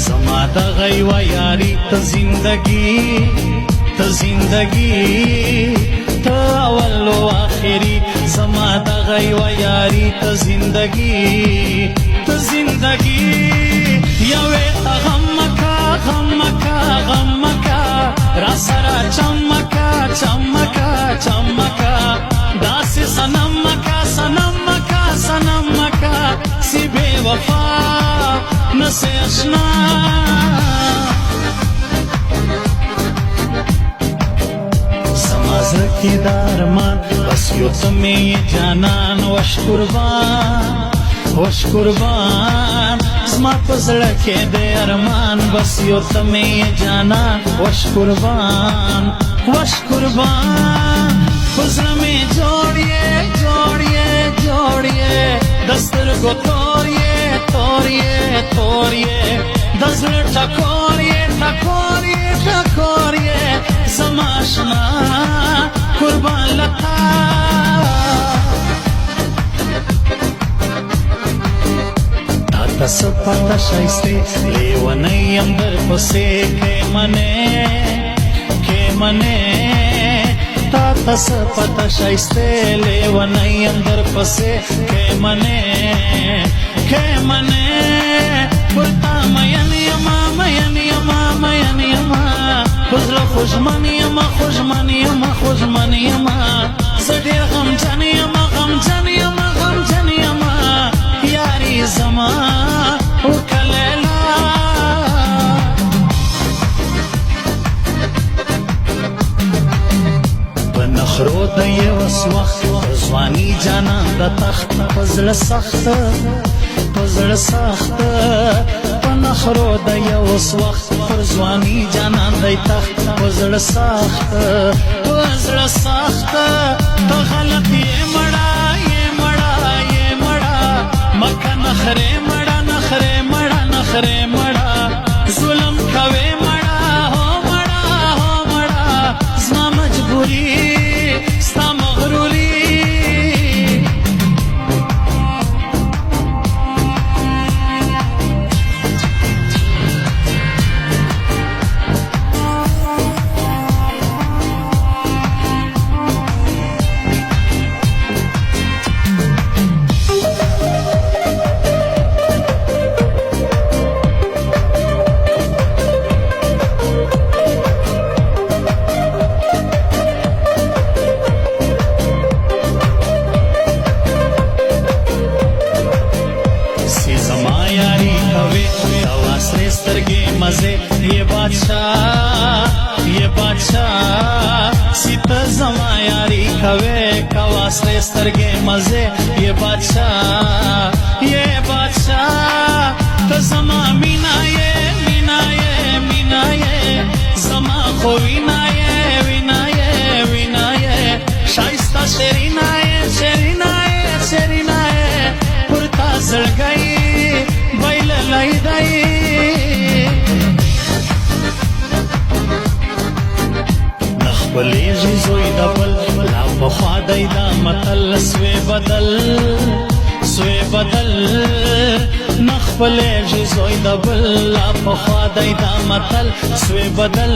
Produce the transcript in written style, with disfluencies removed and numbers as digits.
زما د غیو یاری ته زندگی ته اول و آخری زما د غیو یاری ته زندگی یوې ته غم مکا را سره چمکا داسې صنم مکا سی بے وفا نسے اشنا سمازر کی دارمان بس یو تمہیں جانان وش قربان زما پزړه کې د ارمان بس یو تمہیں جانان وش قربان پزړه میں جوړیے دستر کو توریے دزل ټکوریے زماشنا قربان لتا تاسو پتا شایسته لیونیم در پسې کې منه تاسو پتا شایسته لیونیم در پسې کې منه پرتا مین یما بزر خوشمن یما زډیر غمجن یما یاری زما وکلیلا بنخرو د یو وخت ځواني جانان د تخت پزړه سخت بنخرو د یو وخت ځواني جانان د تخت پزړه سخت ته غلط یې مړه مکه نخره مړه ظلم کوي مړه زما مجبوری ستا مغروری ये बादशाह सीता जमा यारी खवे कवासरे सरगे मजे ये बादशाह तो जमा मीना ये जमा खो विना ये शाइस्ता शेरीना ये पुरता सड़ गई बैल लाई दई بلیږي زوی د بل لا پخوا دی دا متل سوی بدل نخپلیږي زوی د بل لا پخوا دی دا متل سوی بدل